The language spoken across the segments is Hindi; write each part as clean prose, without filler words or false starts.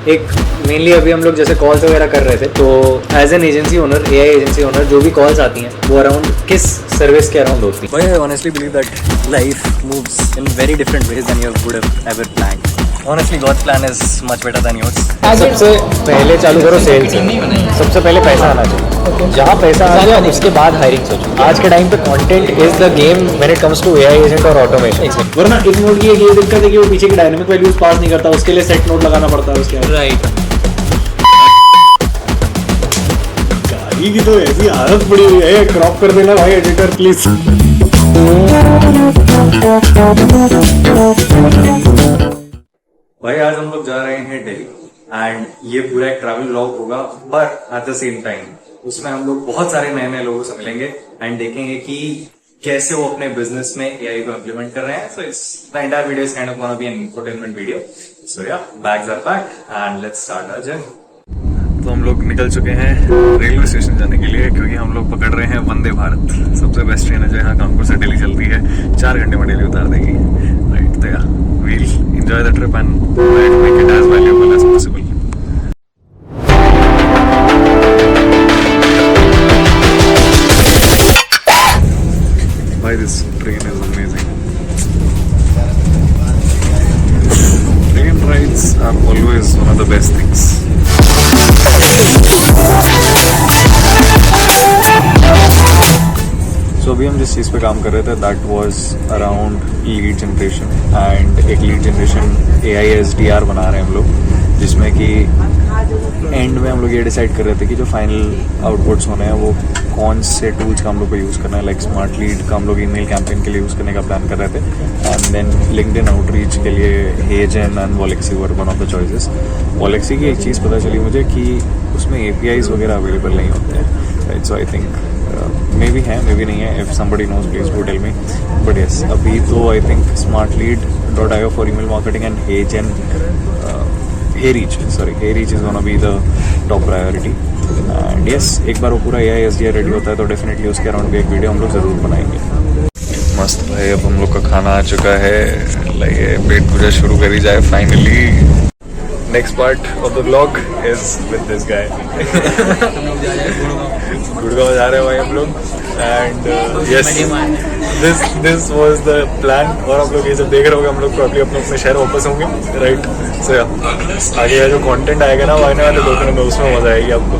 एक मेनली अभी हम लोग जैसे कॉल्स वगैरह कर रहे थे, तो as an agency owner, AI agency owner, जो भी कॉल्स आती हैं वो अराउंड किस सर्विस के अराउंड होती है? I honestly believe that life moves in very different ways than you would have ever planned. Honestly, God's plan is much better than yours. सबसे पहले चालू करो सेल्स से, सबसे पहले पैसा आना चाहिए, जहाँ पैसा आ जाए उसके बाद हायरिंग सोचो। आज के टाइम पे content is the game when it comes to AI agent और ऑटोमेशन। वरना इस नोट की ये दिक्कत है कि वो पीछे की डायनामिक वैल्यूज पास नहीं करता, उसके लिए सेट नोट लगाना पड़ता है उसके। राइट। गाड़ी की तो ऐसी हालत पड़ी हुई है, क्रॉप कर देना भाई एडिटर प्लीज। भाई आज हम लोग जा रहे हैं दिल्ली एंड ये पूरा एक ट्रैवल व्लॉग होगा, पर एट द सेम टाइम उसमें हम लोग बहुत सारे नए नए लोगों से मिलेंगे एंड देखेंगे कि कैसे वो अपने बिजनेस में एआई को इम्प्लीमेंट कर रहे हैं। So it's the entire video is kind of gonna be an infotainment video. So yeah, bags are packed and let's start our journey. तो हम लोग निकल चुके हैं रेलवे स्टेशन जाने के लिए, क्योंकि हम लोग पकड़ रहे हैं वंदे भारत, सबसे बेस्ट ट्रेन है जो यहाँ कानपुर से दिल्ली चलती है, 4 घंटे में दिल्ली उतार देगी। राइट, तो या we'll enjoy the trip and try to make it as valuable as possible. Why this train is amazing. Train rides are always one of the best things. So अभी हम जिस चीज़ पे काम कर रहे थे that was around lead generation, and एक लीड जनरेशन AI SDR बना रहे हैं हम लोग, जिसमें कि एंड में हम लोग ये डिसाइड कर रहे थे कि जो फाइनल आउटपुट्स होने हैं वो कौन से टूल्स का हम लोग को यूज़ करना है। लाइक स्मार्ट लीड का हम लोग ईमेल कैंपेन के लिए यूज़ करने का प्लान कर रहे थे, एंड देन लिंक्डइन आउटरीच के लिए HeyGen and Waalaxy were one of the choices. Waalaxy की एक चीज़ पता चली मुझे कि उसमें APIs वगैरह अवेलेबल नहीं होते हैं, right. So I think maybe है, मे बी नहीं है, if somebody knows please do tell me, but yes अभी तो I think smartlead.io for email marketing and HeyGen Heyreach is gonna be the top priority. And yes, एक बार वो पूरा AI SDR रेडी होता है तो डेफिनेटली उसके अराउंड भी एक वीडियो हम लोग जरूर बनाएंगे। मस्त भाई, अब हम लोग का खाना आ चुका है, लाइक पेट पूजा शुरू करी जाए finally. Next part of the vlog is with this guy. Gurgaon जा रहे हैं भाई हम लोग, and yes this was the plan. और आप लोग ये सब देख रहे होंगे, हम लोग प्रॉब्ली अपने शहर वापस होंगे, राइट। सो आगे का जो कंटेंट आएगा ना, वो आने वाले 2 दिन में, उसमें मजा आएगी आपको।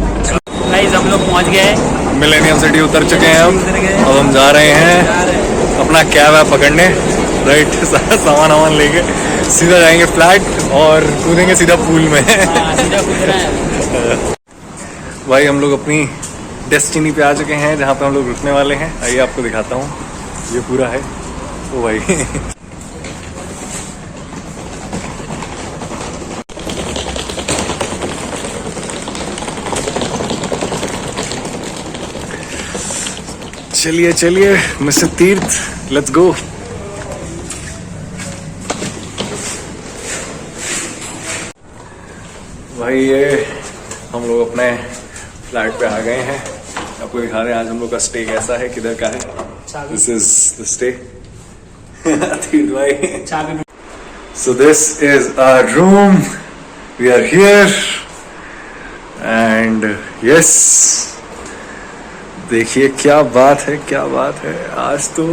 गाइस हम लोग पहुंच गए हैं, मिलेनियम सिटी उतर चुके हैं अब हम जा रहे हैं अपना कैब है पकड़ने, राइट। सारा सामान वामान लेके सीधा जाएंगे फ्लैट और कूदेंगे सीधा पूल में। सीधा कूद रहे हैं। भाई हम लोग अपनी डेस्टिनी पे आ चुके हैं, जहाँ पे हम लोग रुकने वाले हैं। आइए आपको दिखाता हूँ, ये पूरा है ओ भाई। चलिए चलिए मिस्टर तीर्थ, लेट्स गो। भाई ये हम लोग अपने फ्लैट पे आ गए हैं, आपको दिखा रहे हैं आज हम लोग का स्टे कैसा है, किधर का है। This is the stay. Tirth भाई, so this is our room, we are here and yes देखिए क्या बात है, क्या बात है आज तो।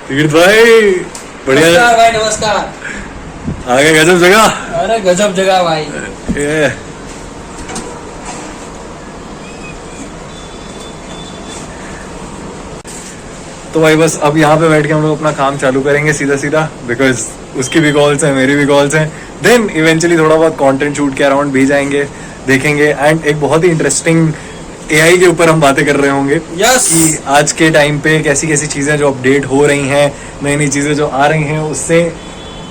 तीर्थ भाई बढ़िया। नमस्कार भाई, नमस्कार। आ गए गजब जगह। अरे गजब जगह भाई। ये तो भाई बस अब यहाँ पे बैठ के हम लोग अपना काम चालू करेंगे सीधा सीधा, बिकॉज उसकी भी कॉल्स हैं, मेरी भी कॉल्स हैं। देन इवेंचुअली थोड़ा बहुत कंटेंट शूट के अराउंड भी जाएंगे, देखेंगे, एंड एक बहुत ही इंटरेस्टिंग AI के ऊपर हम बातें कर रहे होंगे। Yes. कि आज के टाइम पे कैसी कैसी चीजें जो अपडेट हो रही हैं, नई नई चीजें जो आ रही हैं, उससे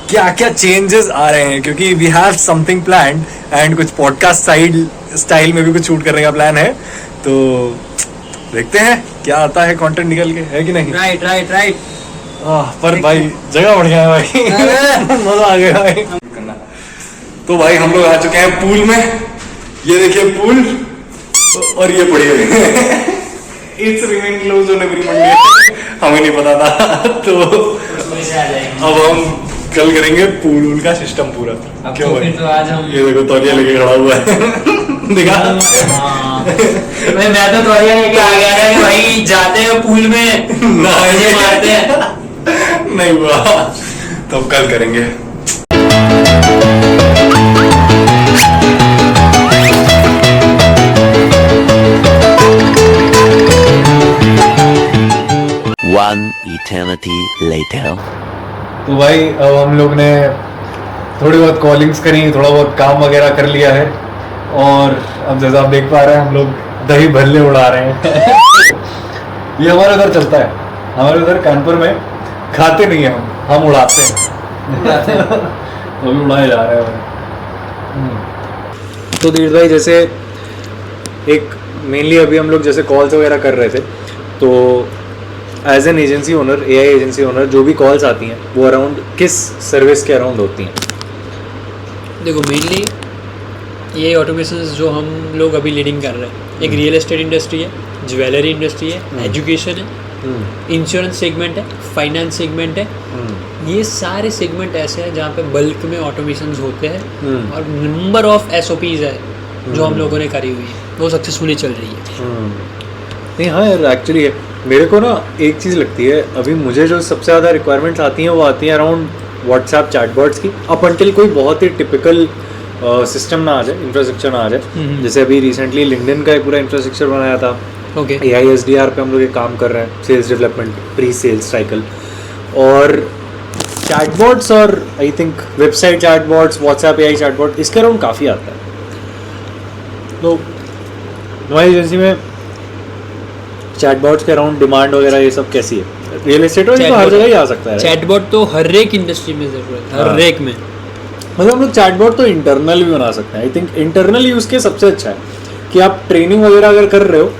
क्या क्या चेंजेस आ रहे हैं, क्योंकि we have something planned and कुछ पॉडकास्ट साइड स्टाइल में भी कुछ शूट करने का प्लान है। तो देखते हैं क्या आता है कंटेंट निकल के, है कि नहीं। Right right right. पर भाई जगह बढ़िया है भाई। मजा आ गया भाई। तो भाई हम लोग आ चुके हैं पूल में, ये देखिए पूल, और ये पड़ी हुई है। It's remain close on every Monday, हमें नहीं पता था। तो अब हम कल करेंगे पूल वूल का सिस्टम पूरा। अब क्यों तो भाई? फिर तो आज हम ये देखो तौलिया लेके खड़ा हुआ है दिखा। हाँ। मैं तो तौलिया लेके आ गया था कि भाई जाते हैं पूल में नहीं। मारते हैं। नहीं हुआ तो अब कल करेंगे। One eternity later. तो भाई अब हम लोग ने थोड़ी बहुत कॉलिंग्स करी, थोड़ा बहुत काम वगैरह कर लिया है और अब जैसा आप देख पा रहे हैं हम लोग दही भल्ले उड़ा रहे हैं। ये हमारे उधर चलता है, हमारे उधर कानपुर में खाते नहीं है हम उड़ाते हैं। तो अभी उड़ाए जा रहे हैं। तो धीरज भाई जैसे एक मेनली अभी हम लोग जैसे कॉल्स वगैरह कर रहे थे, तो as an agency owner, AI agency owner, जो भी कॉल्स आती हैं वो अराउंड किस सर्विस के अराउंड होती हैं? देखो मेनली ये ऑटोमेशन जो हम लोग अभी लीडिंग कर रहे हैं, एक रियल एस्टेट इंडस्ट्री है, ज्वेलरी इंडस्ट्री है, एजुकेशन है, इंश्योरेंस सेगमेंट है, फाइनेंस सेगमेंट है। ये सारे सेगमेंट ऐसे हैं जहाँ पे बल्क में ऑटोमेशन होते हैं और नंबर ऑफ SOPs है जो हम लोगों ने करी हुई है, वो सक्सेसफुली चल रही है। नहीं हाँ यार, एक्चुअली मेरे को ना एक चीज़ लगती है, अभी मुझे जो सबसे ज़्यादा रिक्वायरमेंट्स आती हैं वो आती हैं अराउंड व्हाट्सएप चैटबॉट्स की, अप अंटिल कोई बहुत ही टिपिकल सिस्टम ना आ जाए, इंफ्रास्ट्रक्चर ना आ जाए। जैसे अभी रिसेंटली लिंक्डइन का एक पूरा इंफ्रास्ट्रक्चर बनाया था, ओके AI SDR पे हम लोग एक काम कर रहे हैं, sales development, pre sales cycle, और चैटबॉट्स और I think website chatbots, WhatsApp AI chatbot, इसके अराउंड काफ़ी आता है। तो हमारी एजेंसी में चैटबॉट्स के अराउंड डिमांड वगैरह ये सब कैसी है? रियल एस्टेट वाली तो हर जगह ही आ सकता है। चैटबॉट तो हर एक इंडस्ट्री में जरूरत है, हर एक में। मतलब हम लोग चैटबॉट तो इंटरनल भी बना सकते हैं। आई थिंक इंटरनल यूज़ के सबसे अच्छा है कि आप ट्रेनिंग वगैरह अगर कर रहे हो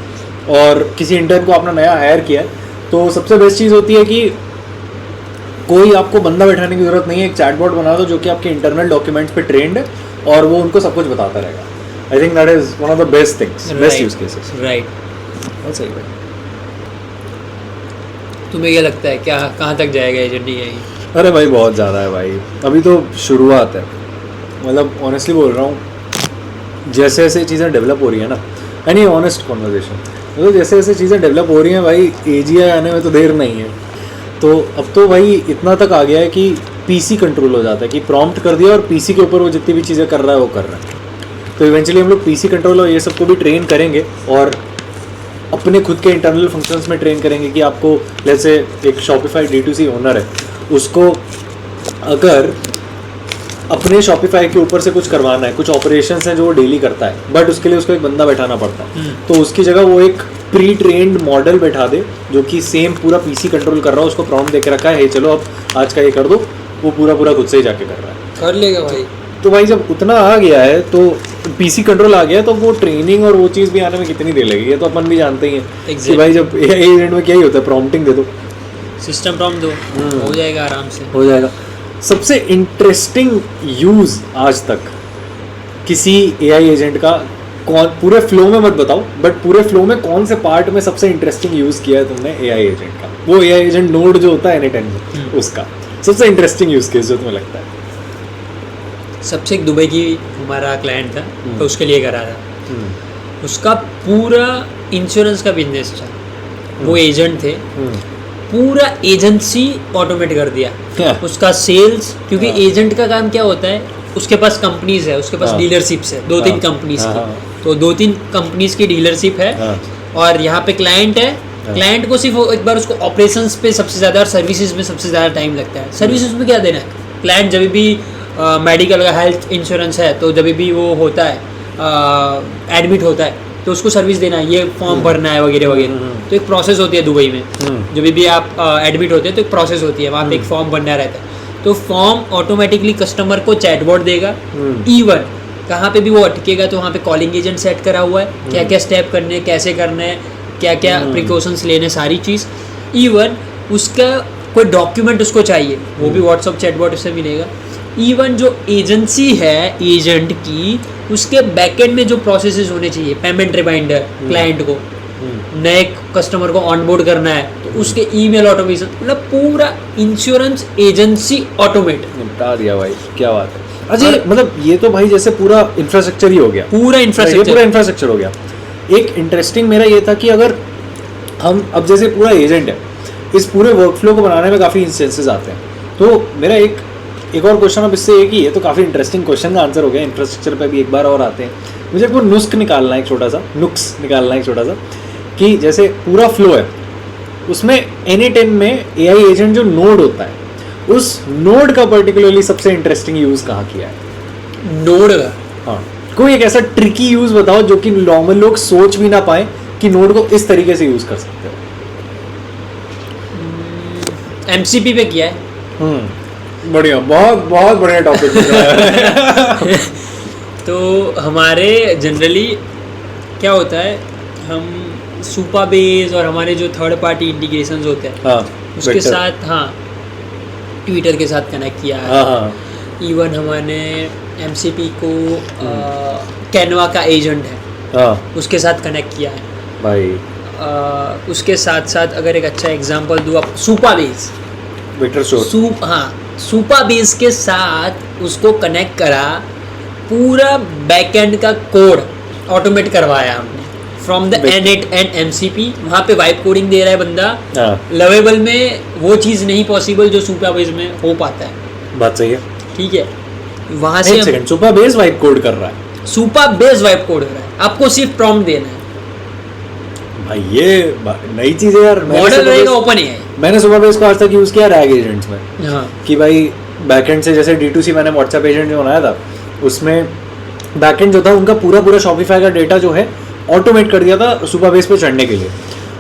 और किसी इंटर्न को आपने नया हायर किया है, तो सबसे बेस्ट चीज़ होती है कि कोई आपको बंदा बैठाने की ज़रूरत नहीं है, एक चैटबॉट बना दो जो कि आपके इंटरनल डॉक्यूमेंट्स पे ट्रेंड है और वो उनको सब कुछ बताता रहेगा। I think that is one of the best things, best use cases. Right. बहुत सही भाई। तुम्हें क्या लगता है क्या कहाँ तक जाएगा एजेंट AI? अरे भाई बहुत ज़्यादा है भाई, अभी तो शुरुआत है। मतलब ऑनेस्टली बोल रहा हूँ, जैसे जैसे चीज़ें डेवलप हो रही है ना, एनी ऑनेस्ट कॉन्वर्जेशन, मतलब जैसे जैसे चीज़ें डेवलप हो रही हैं भाई, AGI आने में तो देर नहीं है। तो अब तो भाई इतना तक आ गया है कि PC कंट्रोल हो जाता है कि प्रॉम्प्ट कर दिया और PC के ऊपर वो जितनी भी चीज़ें कर रहा है वो कर रहा है। तो इवेंचुअली हम लोग PC कंट्रोल और ये सबको भी ट्रेन करेंगे और अपने खुद के इंटरनल फंक्शंस में ट्रेन करेंगे कि आपको जैसे एक शॉपिफाई D2C ओनर है, उसको अगर अपने शॉपिफाई के ऊपर से कुछ करवाना है, कुछ ऑपरेशंस हैं जो वो डेली करता है, बट उसके लिए उसको एक बंदा बैठाना पड़ता है, तो उसकी जगह वो एक प्री ट्रेंड मॉडल बैठा दे जो कि सेम पूरा PC कंट्रोल कर रहा है, उसको प्रॉम्प्ट दे के रखा है, हे चलो अब आज का ये कर दो, वो पूरा खुद से ही जाके कर रहा है। कर लेगा भाई। तो भाई जब उतना आ गया है, तो PC कंट्रोल आ गया, तो वो ट्रेनिंग और वो चीज़ भी आने में कितनी देर लगेगी, ये तो अपन भी जानते ही हैं कि भाई जब AI एजेंट में क्या ही होता है, प्रॉम्प्टिंग दे दो, सिस्टम प्रॉम्प्ट दो, हो जाएगा आराम से। हो जाएगा। सबसे इंटरेस्टिंग यूज़ आज तक किसी AI एजेंट का कौन, पूरे फ्लो में मत बताओ, बट पूरे फ्लो में कौन से पार्ट में सबसे इंटरेस्टिंग यूज़ किया है तुमने AI एजेंट का? वो AI एजेंट नोड जो होता है N10 में, उसका सबसे इंटरेस्टिंग यूज़ केस जो तुम्हें लगता है? सबसे एक दुबई की हमारा क्लाइंट था, तो उसके लिए करा था। उसका पूरा इंश्योरेंस का बिजनेस था, वो एजेंट थे, पूरा एजेंसी ऑटोमेट कर दिया। उसका सेल्स, क्योंकि एजेंट का काम क्या होता है, उसके पास कंपनीज है, उसके पास डीलरशिप्स है, 2-3 कंपनीज की, तो 2-3 कंपनीज की डीलरशिप है, और यहाँ पे क्लाइंट है। क्लाइंट को सिर्फ एक बार उसको ऑपरेशंस पे सबसे ज़्यादा और सर्विसेज में सबसे ज़्यादा टाइम लगता है। सर्विसेज में क्या देना है, क्लाइंट जब भी मेडिकल का हेल्थ इंश्योरेंस है, तो जब भी वो होता है एडमिट होता है, तो उसको सर्विस देना है, ये फॉर्म भरना है वगैरह वगैरह। तो एक प्रोसेस होती है दुबई में, जब भी आप एडमिट होते हैं तो एक प्रोसेस होती है, वहाँ पे एक फॉर्म भरना रहता है, तो फॉर्म ऑटोमेटिकली कस्टमर को चैटबॉट देगा। इवन कहाँ पे भी वो अटकेगा तो वहाँ पे कॉलिंग एजेंट सेट करा हुआ है, क्या क्या स्टेप करने हैं, कैसे करने हैं, क्या क्या प्रिकॉशंस लेने, सारी चीज़। इवन उसका कोई डॉक्यूमेंट उसको चाहिए, वो भी व्हाट्सअप चैटबॉट से मिलेगा। इवन जो एजेंसी है एजेंट की, उसके बैकएंड में जो प्रोसेसेस होने चाहिए, पेमेंट रिमाइंडर, क्लाइंट को नए कस्टमर को ऑनबोर्ड करना है, तो उसके ईमेल ऑटोमेशन, मतलब पूरा इंश्योरेंस एजेंसी ऑटोमेट, निपटा दिया भाई, क्या बात है। अच्छा मतलब ये तो भाई जैसे पूरा इंफ्रास्ट्रक्चर ही हो गया, पूरा ये इंफ्रास्ट्रक्चर। पूरा इंफ्रास्ट्रक्चर हो गया। एक इंटरेस्टिंग मेरा ये था कि अगर हम अब जैसे पूरा एजेंट है, इस पूरे वर्कफ्लो को बनाने में काफ़ी इंस्टेंसेस आते हैं, तो मेरा एक और क्वेश्चन अब इससे एक ही है, तो काफ़ी इंटरेस्टिंग क्वेश्चन का आंसर हो गया। इंफ्रास्ट्रक्चर पे भी एक बार और आते हैं, मुझे वो नुस्ख निकालना है, एक छोटा सा नुक्स निकालना है एक छोटा सा, कि जैसे पूरा फ्लो है उसमें N8N में AI एजेंट जो नोड होता है, उस नोड का पर्टिकुलरली सबसे इंटरेस्टिंग यूज़ कहाँ किया है? नोड का हाँ, कोई एक ऐसा ट्रिकी यूज़ बताओ जो कि नॉर्मल लोग सोच भी ना पाए कि नोड को इस तरीके से यूज़ कर सकते हो। MCP पे किया है। बढ़िया, बहुत बहुत बढ़िया टॉपिक। तो हमारे जनरली क्या होता है, हम सुपा बेस और हमारे जो थर्ड पार्टी इंटीग्रेशंस होते हैं हाँ, उसके vector। साथ, हाँ ट्विटर के साथ कनेक्ट किया है। हाँ हाँ इवन हमने MCP को कैनवा का एजेंट है हाँ उसके साथ कनेक्ट किया है। भाई, उसके साथ साथ अगर एक अच्छा एग्जांपल दूँ, आप सुपा बेस, वेक्टर स्टोर, सुपा बेस के साथ उसको कनेक्ट करा, पूरा बैकएंड का कोड ऑटोमेट करवाया हमने फ्रॉम द N8N MCP। वहाँ पे वाइप कोडिंग दे रहा है बंदा, हाँ लवेबल में वो चीज़ नहीं पॉसिबल जो सुपा बेस में हो पाता है। बात सही है। ठीक है, वहाँ से एक second, super base wipe code कर रहा है सुपा बेस वाइप कोड हो रहा है, आपको सिर्फ प्रॉम्प्ट देना है। भाई, ये नई चीज़ है यार। मॉडल रहेगा ओपन AI। मैंने सुपर बेस को आज तक यूज़ किया रैग एजेंट्स में, हाँ कि भाई बैकएंड से जैसे D2C मैंने व्हाट्सएप एजेंट जो बनाया था, उसमें बैकएंड जो था उनका पूरा शॉपिफाई का डेटा जो है ऑटोमेट कर दिया था सुपर बेस पे चढ़ने के लिए,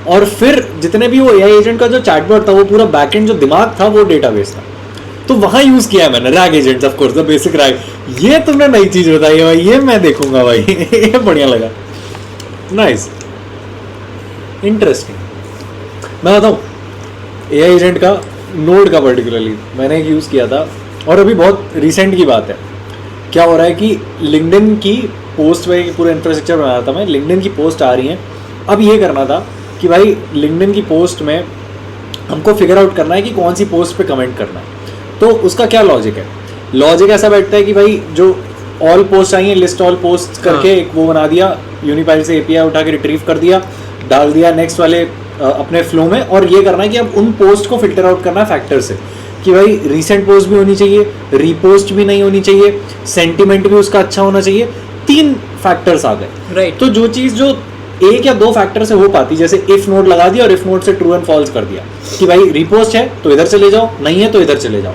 और फिर जितने भी वो AI एजेंट का जो चैटबॉट था, वो पूरा बैकएंड जो दिमाग था वो डेटाबेस था, तो वहाँ यूज़ किया है मैंने rag agents, of course the basic rag. ये तुमने नई चीज़ बताई है भाई, ये मैं देखूंगा भाई। ये बढ़िया लगा, नाइस, इंटरेस्टिंग। मैं बताऊँ AI एजेंट का नोड का पर्टिकुलरली मैंने एक यूज़ किया था, और अभी बहुत रिसेंट की बात है। क्या हो रहा है कि लिंक्डइन की पोस्ट में पूरा इंफ्रास्ट्रक्चर बनाया था मैं, लिंक्डइन की पोस्ट आ रही है, अब ये करना था कि भाई लिंक्डइन की पोस्ट में हमको फिगर आउट करना है कि कौन सी पोस्ट पे कमेंट करना है। तो उसका क्या लॉजिक है? लॉजिक ऐसा बैठता है कि भाई जो ऑल पोस्ट आई हैं, लिस्ट ऑल पोस्ट करके एक वो बना दिया, यूनिफाइल से API उठा के रिट्रीव कर दिया, डाल दिया नेक्स्ट वाले अपने फ्लो में, और ये करना है कि अब उन पोस्ट को फिल्टर आउट करना है फैक्टर से, कि भाई रीसेंट पोस्ट भी होनी चाहिए, रीपोस्ट भी नहीं होनी चाहिए, सेंटिमेंट भी उसका अच्छा होना चाहिए। 3 फैक्टर्स आ गए, राइट। तो जो चीज़ जो 1 या 2 फैक्टर से हो पाती, जैसे इफ नोड लगा दिया और इफ नोड से ट्रू एंड फॉल्स कर दिया कि भाई रीपोस्ट है तो इधर चले जाओ, नहीं है तो इधर चले जाओ,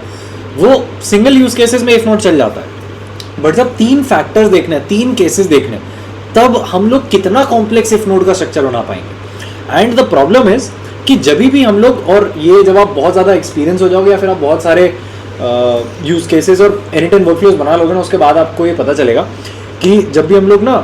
वो सिंगल यूज केसेस में इफ नोड चल जाता है। बट जब 3 फैक्टर्स देखने, 3 केसेस देखने, तब हम लोग कितना कॉम्प्लेक्स इफ नोड का स्ट्रक्चर बना पाएंगे। एंड द प्रॉब्लम इज कि जब भी हम लोग, और ये जब आप बहुत ज़्यादा एक्सपीरियंस हो जाओगे या फिर आप बहुत सारे यूज केसेस और N8N वर्कफ्लोज बना लोगे ना, उसके बाद आपको ये पता चलेगा कि जब भी हम लोग ना,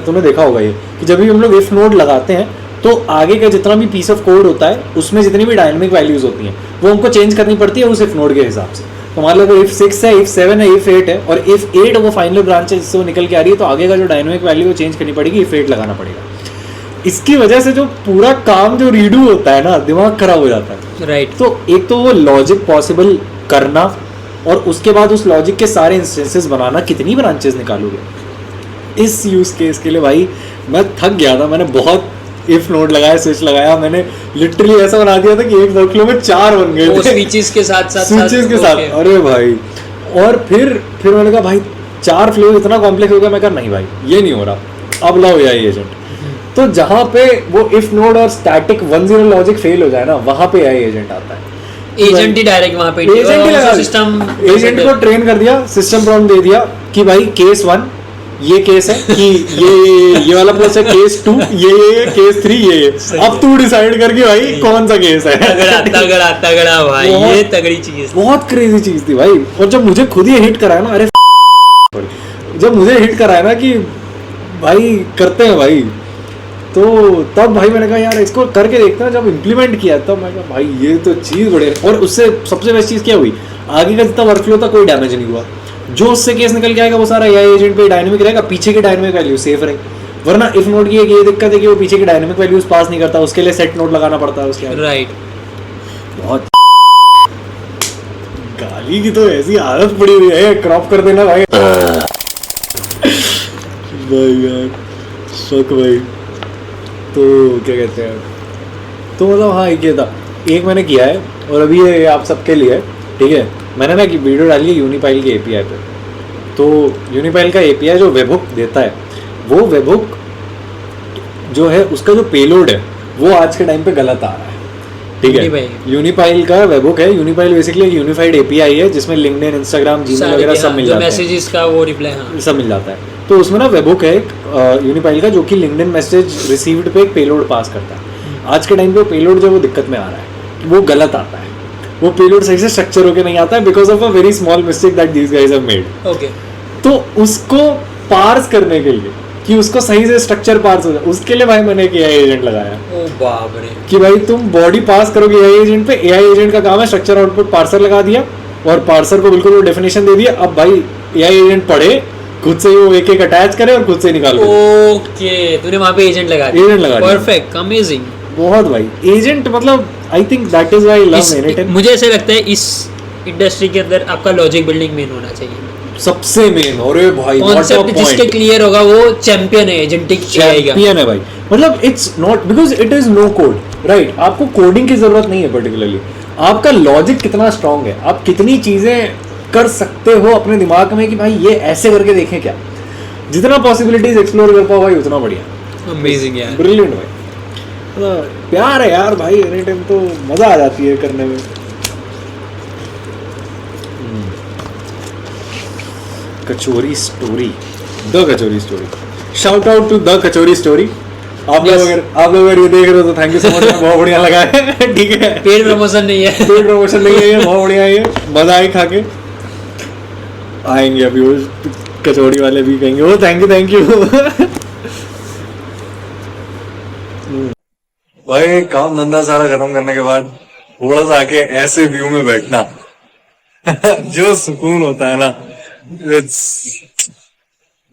तुमने देखा होगा ये कि जब भी हम लोग इफ नोड लगाते हैं तो आगे का जितना भी पीस ऑफ कोड होता है उसमें जितनी भी डायनेमिक वैल्यूज होती हैं वो हमको चेंज करनी पड़ती है उस इफ नोड के हिसाब से। तो मान लो इफ 6 है, इफ 7 है, इफ 8 है, और इफ 8 वो फाइनल ब्रांच है जिससे वो निकल के आ रही है, तो आगे का जो डायनेमिक वैल्यू वो चेंज करनी पड़ेगी, इफ 8 लगाना पड़ेगा। इसकी वजह से जो पूरा काम जो रीडू होता है ना, दिमाग खराब हो जाता है। राइट। तो एक तो वो लॉजिक पॉसिबल करना, और उसके बाद उस लॉजिक के सारे इंस्टेंसेस बनाना, कितनी ब्रांचेस निकालोगे इस यूज केस के लिए? भाई मैं थक गया था, मैंने बहुत इफ नोड लगाया, स्विच लगाया, मैंने लिटरली ऐसा बना दिया था कि एक वर्कफ्लो में 4 बन गए थे स्विचेस के साथ स्विचेस के साथ। अरे भाई, और फिर मैंने कहा भाई 4 फ्लो इतना कॉम्प्लेक्स हो गया, मैं कहा नहीं भाई ये नहीं हो रहा, अब लाओ AI एजेंट। तो जहाँ पे वो इफ नोड और स्टैटिक 1-0 लॉजिक फेल हो जाए ना, वहाँ पे AI एजेंट आता है। एजेंट ही डायरेक्ट वहाँ पे एजेंट ही लगा, सिस्टम एजेंट को ट्रेन कर दिया, सिस्टम प्रॉम्प्ट दे दिया कि भाई केस 1 ये केस है, कि ये वाला पोस्ट है, केस 2 ये केस 3 ये। अब तू डिसाइड कर कि भाई कौन सा केस है। तगड़ा भाई, ये तगड़ी चीज, बहुत क्रेजी चीज थी भाई। और जब मुझे खुद ही हिट कराया ना, अरे जब मुझे हिट कराया ना कि भाई करते हैं भाई, तो तब भाई मैंने कहा यार इसको करके देखते हैं। जब इम्प्लीमेंट किया तब मैं कहा भाई ये तो चीज़ बढ़िया। और उससे सबसे बेस्ट चीज़ क्या हुई, आगे का जितना वर्कफ्लो था कोई डैमेज नहीं हुआ। जो उससे केस निकल के आएगा वो सारा AI एजेंट पे डायनेमिक रहेगा, पीछे की डायनेमिक वैल्यू सेफ रहे। वरना इफ नोड की ये दिक्कत है कि वो पीछे की डायनेमिक वैल्यूज पास नहीं करता, उसके लिए सेट नोड लगाना पड़ता है उसके। राइट। बहुत गाली की तो ऐसी आदत पड़ी हुई है, क्रॉप कर देना भाई। भाई यार शक भाई। तो क्या कहते हैं, तो मतलब हाँ एक ये था, एक मैंने किया है और अभी ये आप सबके लिए है, ठीक है। मैंने ना कि वीडियो डाली है यूनिपाइल के एपीआई पे। तो यूनिपाइल का एपीआई जो वेबहुक देता है, वो वेबहुक जो है उसका जो पेलोड है वो आज के टाइम पे गलत आ रहा है, ठीक है। यूनिपाइल का वेबहुक है, यूनिपाइल बेसिकली एक यूनिफाइड एपीआई है जिसमें लिंक्डइन, इंस्टाग्राम, जीमेल वगैरह सब मिल जाता है, मैसेजेस का वो रिप्लाई सब मिल जाता है। तो उसमें ना वेबहुक है एक यूनिपाइल का जो कि लिंक्डइन मैसेज रिसीव्ड पे एक पेलोड पास करता है। आज के टाइम पे पेलोड जो वो दिक्कत में आ रहा है, वो गलत आता है, वो पेलोड सही से स्ट्रक्चर होके नहीं आता है because of a very small mistake that these guys have made. Okay, तो उसको पार्स करने के लिए कि उसको सही से स्ट्रक्चर पार्स हो जाए, उसके लिए भाई मैंने एक एआई एजेंट लगाया। ओ बाप रे, कि भाई तुम बॉडी पास करोगे एआई एजेंट पे, एआई एजेंट का काम है स्ट्रक्चर आउटपुट पार्सर लगा दिया और पार्सर को बिल्कुल वो डेफिनेशन दे दिया। अब भाई एआई एजेंट पढ़े, खुद से वो एक एक अटैच करे और खुद से निकाल ओके, तूने वहां पे एजेंट लगा दिया, एजेंट लगा दिया। Perfect, amazing. बहुत भाई एजेंट, मतलब I think that is why I love anytime. मुझे ऐसे लगता है इस इंडस्ट्री के अंदर आपका लॉजिक बिल्डिंग मेन होना चाहिए, सबसे मेन। अरे भाई कॉन्सेप्ट जिसके क्लियर होगा वो चैंपियन है, एजेंटिक चैंपियन है भाई। मतलब it's not because it is no code, right. आपको कोडिंग की जरूरत नहीं है पर्टिकुलरली, आपका लॉजिक कितना स्ट्रांग है, आप कितनी चीजें कर सकते हो अपने दिमाग में कि भाई ये ऐसे करके देखें क्या, जितना पॉसिबिलिटीज एक्सप्लोर कर पाओ भाई उतना बढ़िया। अमेजिंग यार, ब्रिलियंट भाई, मतलब प्यार है यार भाई, एनी टाइम तो मजा आ जाती है करने में। Kachori Story, the Kachori Story, shout out to the Kachori Story. आप लोग अगर ये देख रहे हो तो थैंक यू सो मच, बहुत बढ़िया लगा है, ठीक है। पेड प्रमोशन नहीं है, पेड प्रमोशन नहीं है, ये बहुत बढ़िया है, ये मजा आए खा के। आएंगे अभी वो कचौड़ी वाले भी कहेंगे ओ थैंक यू भाई काम धंधा सारा खत्म करने के बाद थोड़ा सा आके ऐसे व्यू में बैठना जो सुकून होता है ना, इट्स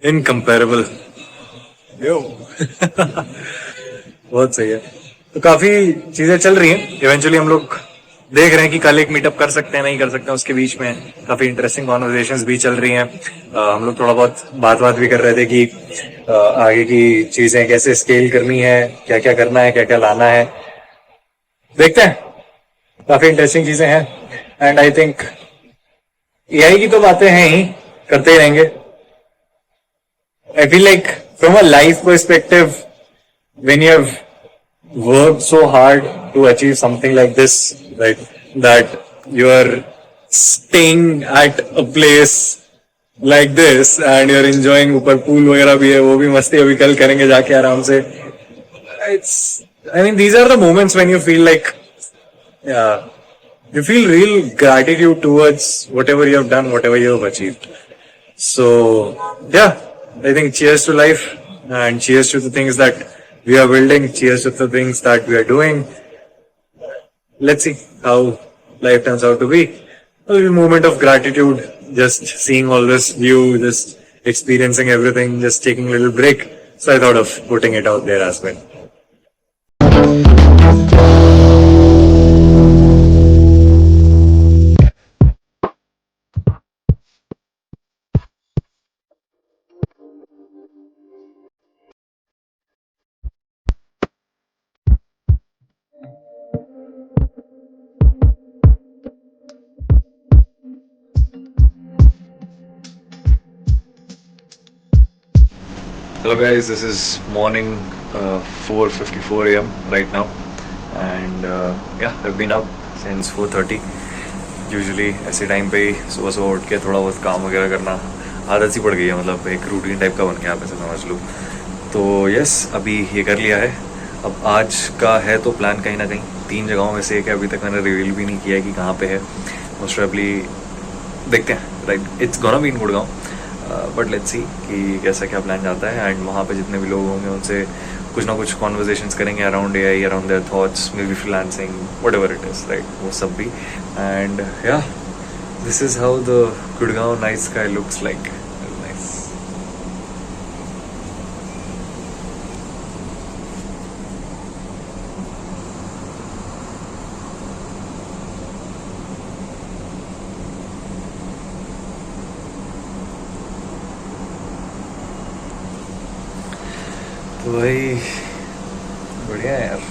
इनकम्पेरेबल। यो बहुत सही है। तो काफी चीजें चल रही हैं, इवेंचुअली हम लोग देख रहे हैं कि कल एक मीटअप कर सकते हैं नहीं कर सकते हैं, उसके बीच में काफी इंटरेस्टिंग कॉन्वर्सेशंस भी चल रही हैं। हम लोग थोड़ा बहुत बात भी कर रहे थे कि आगे की चीजें कैसे स्केल करनी है, क्या क्या करना है, क्या क्या लाना है, देखते हैं। काफी इंटरेस्टिंग चीजें हैं एंड आई थिंक एआई की तो बातें हैं ही, करते ही रहेंगे। I feel like from a life perspective when you have worked so hard to achieve something like this, right? That you are staying at a place like this and you're enjoying, ऊपर pool वगैरह भी है, वो भी मस्ती अभी कल करेंगे जाके आराम से। It's, I mean, these are the moments when you feel like, yeah, you feel real gratitude towards whatever you have done, whatever you have achieved. So, yeah, I think cheers to life and cheers to the things that we are building, cheers to the things that we are doing. Let's see how life turns out to be. A little moment of gratitude, just seeing all this view, just experiencing everything, just taking a little break. So I thought of putting it out there as well. Hello guys, this is morning 4:54 a.m. right now and yeah, I've been up since 4:30. Usually ऐसे टाइम पे ही सुबह उठ के थोड़ा बहुत काम वगैरह करना आदत सी पड़ गई है, मतलब एक रूटीन टाइप का बन गया आप ऐसे समझ लो। तो यस, अभी ये कर लिया है। अब आज का है तो प्लान कहीं ना कहीं 3 जगहों में से एक है, अभी तक मैंने रिवील भी नहीं किया है कि कहाँ पे है। मोस्ट प्रोबेबली देखते हैं, right, it's gonna be in Gurgaon, but let's see कि कैसा क्या प्लान जाता है। एंड वहाँ पे जितने भी लोग होंगे उनसे कुछ ना कुछ कॉन्वर्जेशंस करेंगे around AI, around their thoughts, may be freelancing, whatever it is, right, वो सब भी। एंड या this is how the Gurgaon night sky looks like. Nice. तो भाई बढ़िया है यार,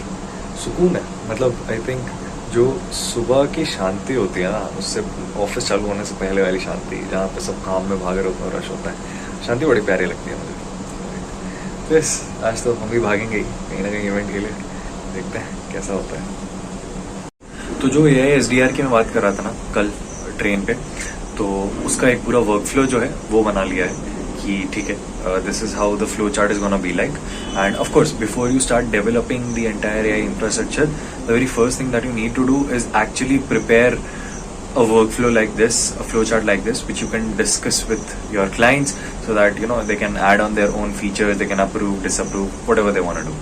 सुकून है। मतलब आई थिंक जो सुबह की शांति होती है ना, उससे ऑफिस चालू होने से पहले वाली शांति, जहाँ पे सब काम में भागे होते हैं, रश होता है, शांति बड़ी प्यारी लगती है मुझे। तो यस, आज तो हम भी भागेंगे ही कहीं ना कहीं इवेंट के लिए, देखते हैं कैसा होता है। तो जो AISDR की मैं बात कर रहा था ना कल ट्रेन पे, तो उसका एक पूरा वर्क फ्लो जो है वो बना लिया है कि ठीक है, this is how the flow chart is gonna be like. And of course before you start developing the entire AI infrastructure, the very first thing that you need to do is actually prepare a workflow like this, a flowchart like this, which you can discuss with your clients so that you know they can add on their own features, they can approve, disapprove, whatever they want to do,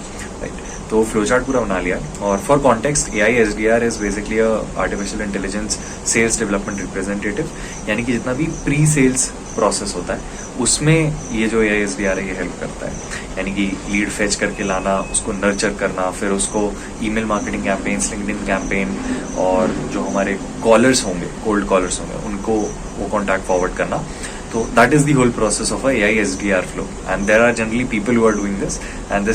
right? तो flowchart पूरा बना लिया। और for context, AISDR is basically a artificial intelligence sales development representative, यानी कि जितना भी प्री सेल्स प्रोसेस होता है उसमें ये जो AISDR है ये हेल्प करता है। यानी कि लीड फेच करके लाना, उसको नर्चर करना, फिर उसको email marketing campaigns, LinkedIn campaign, और जो हमारे कॉलर्स होंगे, कोल्ड कॉलर्स होंगे, उनको वो कॉन्टैक्ट फॉरवर्ड करना। तो that is the whole process of AISDR flow, and there are generally people who are doing this, and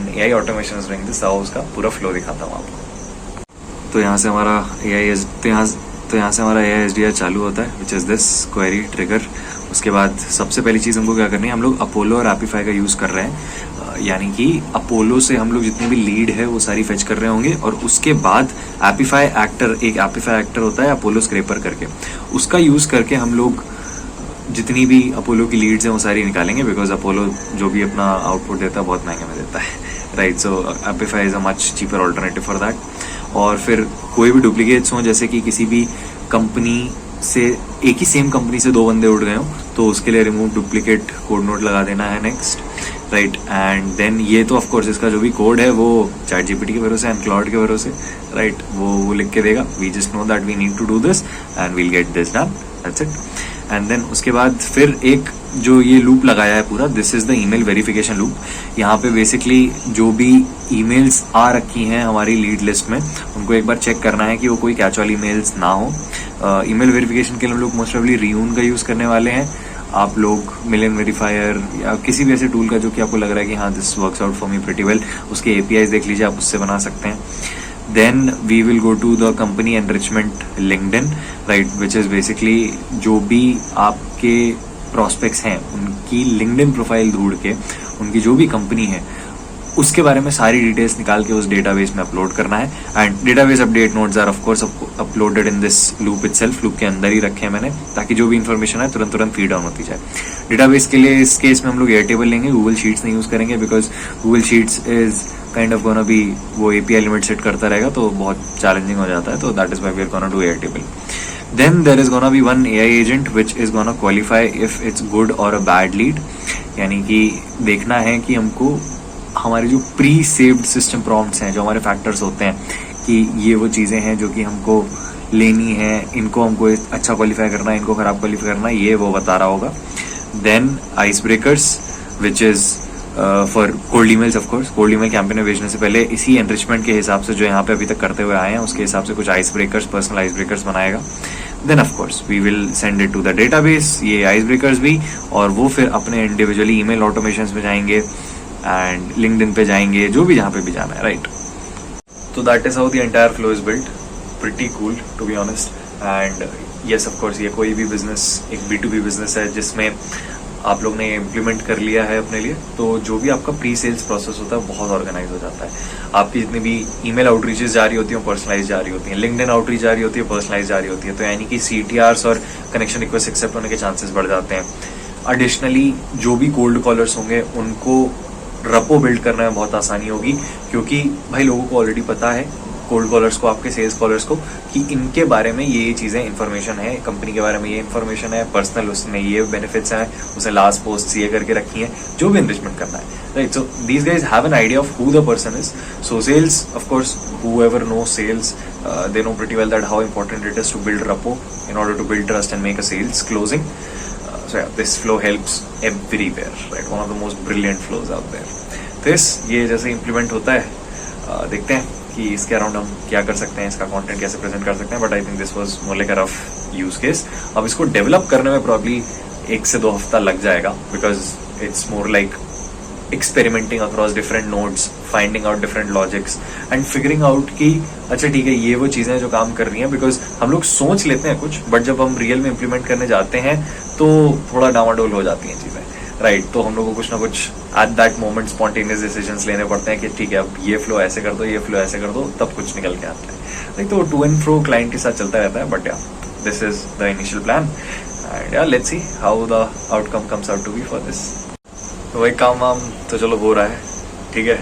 AI automation is doing this. उसका पूरा फ्लो दिखाता हूँ आपको। तो यहाँ से हमारा AISDR चालू होता है, which is this query trigger. उसके बाद सबसे पहली चीज़ हमको क्या करनी है, हम लोग अपोलो और एपिफाई का यूज़ कर रहे हैं। यानी कि अपोलो से हम लोग जितनी भी लीड है वो सारी फेच कर रहे होंगे, और उसके बाद एपिफाई एक्टर होता है अपोलो स्क्रेपर करके, उसका यूज़ करके हम लोग जितनी भी अपोलो की लीड्स हैं वो सारी निकालेंगे, बिकॉज अपोलो जो भी अपना आउटपुट देता है बहुत महंगे में देता है, right. So Apify is a much cheaper alternative for that. और फिर कोई भी डुप्लीकेट्स हों, जैसे कि किसी भी कंपनी से, एक ही सेम कंपनी से 2 बंदे उड़ गए हो, तो उसके लिए रिमूव डुप्लीकेट कोड नोट लगा देना है नेक्स्ट, राइट। एंड देन ये तो ऑफ कोर्स इसका जो भी कोड है वो ChatGPT के भरोसे एंड क्लाउड के भरोसे, राइट, वो लिख के देगा। We just know that we need to do this and we'll get this done, that's it. And then उसके बाद फिर एक जो ये लूप लगाया है पूरा, this is the email verification loop. यहाँ पे बेसिकली जो भी ईमेल्स आ रखी हैं हमारी लीड लिस्ट में, उनको एक बार चेक करना है कि वो कोई कैच वाली ईमेल्स ना हो। ईमेल वेरिफिकेशन के लिए हम लोग मोस्ट ऑफली रियून का यूज़ करने वाले हैं। आप लोग मिलियन वेरीफायर या किसी भी ऐसे टूल का जो कि आपको लग रहा है कि हाँ this works out for me pretty well, उसके APIs देख लीजिए, आप उससे बना सकते हैं। Then we will go to the company enrichment LinkedIn, right, which is basically जो भी आपके prospects हैं उनकी LinkedIn प्रोफाइल ढूंढ के उनकी जो भी कंपनी है उसके बारे में सारी डिटेल्स निकाल के उस डेटाबेस में अपलोड करना है। And database update notes are of course uploaded in this loop itself, loop के अंदर ही रखे हैं मैंने, ताकि जो भी इन्फॉर्मेशन है तुरंत फीड डाउन होती जाए। डेटाबेस के लिए इस केस में हम लोग एयरटेबल लेंगे, गूगल शीट्स नहीं यूज़ करेंगे, because Google sheets is kind of gonna be, वो API लिमिट सेट करता रहेगा तो बहुत चैलेंजिंग हो जाता है, तो that is why we are gonna do Airtable. Then there is gonna be one AI agent which is gonna qualify if it's good or a bad lead, यानी कि देखना है कि हमको हमारे जो प्री सेव्ड सिस्टम प्रॉम्प्ट्स हैं, जो हमारे फैक्टर्स होते हैं कि ये वो चीज़ें हैं जो कि हमको लेनी है, इनको हमको अच्छा क्वालिफाई करना है, इनको ख़राब क्वालिफाई करना है, ये वो बता रहा होगा। Then ice breakers which is for cold emails, of course cold email campaign में भेजने से पहले इसी एनरिचमेंट के हिसाब से जो यहाँ पे अभी तक करते हुए आए हैं उसके हिसाब से कुछ ice breakers, personal ice breakers बनाएगा। Then of course we will send it to the database, ये आइस ब्रेकर्स भी, और वो फिर अपने इंडिविजुअली ईमेल ऑटोमेशंस में जाएंगे एंड लिंक्डइन पे जाएंगे, जो भी जहाँ पे भी जाना है, राइट। तो that is how the entire flow is built, pretty cool to be honest. And yes of course ये कोई भी बिजनेस एक B2B बिजनेस है जिसमें आप लोग ने इम्प्लीमेंट कर लिया है अपने लिए, तो जो भी आपका प्री सेल्स प्रोसेस होता है बहुत ऑर्गेनाइज हो जाता है। आपकी जितनी भी ईमेल आउटरीचेस जा रही होती हैं पर्सनलाइज जा रही होती हैं, लिंक्डइन आउटरीच जा रही होती है पर्सनलाइज जा रही होती है, तो यानी कि CTRs और कनेक्शन रिक्वेस्ट एक्सेप्ट होने के चांसेस बढ़ जाते हैं। एडिशनली जो भी कोल्ड कॉलर्स होंगे उनको रपो बिल्ड करने में बहुत आसानी होगी, क्योंकि भाई लोगों को ऑलरेडी पता है, कोल्ड कॉलर्स को, आपके सेल्स कॉलर्स को, कि इनके बारे में ये चीज़ें इन्फॉर्मेशन है, कंपनी के बारे में ये इन्फॉर्मेशन है, पर्सनल उसमें ये बेनिफिट्स हैं, उसने लास्ट पोस्ट ये करके रखी है, जो भी इन्वेस्टमेंट करना है, right. So these guys have an idea of who the person is. So sales, of course whoever knows sales, they know pretty well that how important it is to build rapport in order to build trust and make a sales closing. So yeah, this flow helps everywhere, right? One of the most brilliant flows out there. This ये जैसे implement होता है, देखते हैं कि इसके अराउंड हम क्या कर सकते हैं, इसका कंटेंट कैसे प्रेजेंट कर सकते हैं, but I think this was more like a rough use case. अब इसको डेवलप करने में प्रॉब्ली 1 से 2 हफ्ता लग जाएगा, because it's more like experimenting across different nodes, finding out different logics and figuring out कि अच्छा ठीक है ये वो चीज़ें हैं जो काम कर रही हैं, बिकॉज हम लोग सोच लेते हैं कुछ बट जब हम रियल में इम्प्लीमेंट करने जाते हैं तो थोड़ा डामाडोल हो जाती हैं चीज़ें, राइट। तो हम लोग को कुछ ना कुछ at that moment spontaneous decisions लेने पड़ते हैं कि ठीक है अब ये फ्लो ऐसे कर दो, ये फ्लो ऐसे कर दो, तब कुछ निकल के आता है। लाइक तो टू एंड फ्रो क्लाइंट के साथ चलता रहता है, but yeah this is the initial plan and yeah let's see how the outcome comes out to be for this. तो वही काम वाम तो चलो हो रहा है, ठीक है।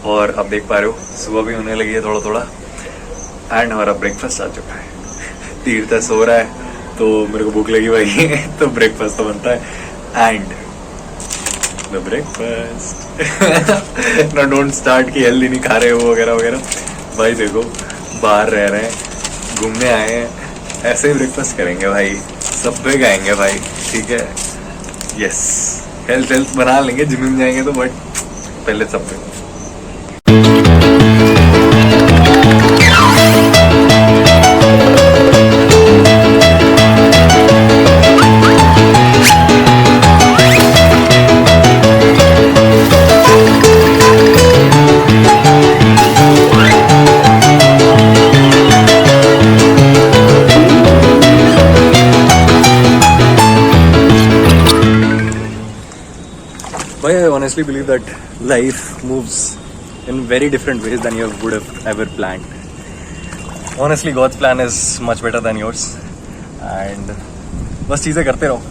और अब देख पा रहे हो सुबह भी होने लगी है थोड़ा थोड़ा एंड हमारा ब्रेकफास्ट आ चुका है। तीर्थ सो रहा है तो मेरे को भूख लगी भाई तो ब्रेकफास्ट तो बनता है एंड द ब्रेकफास्ट ना डोंट स्टार्ट कि हेल्दी नहीं खा रहे हो वगैरह वगैरह। भाई देखो बाहर रह रहे हैं, घूमने आए हैं, ऐसे ही ब्रेकफास्ट करेंगे भाई, सब पे खाएंगे भाई, ठीक है। यस हेल्थ बना लेंगे, जिम में जाएंगे तो, बट पहले सब पे। But I honestly believe that life moves in very different ways than you would have ever planned. Honestly, God's plan is much better than yours. And बस चीज़ें करते रहो।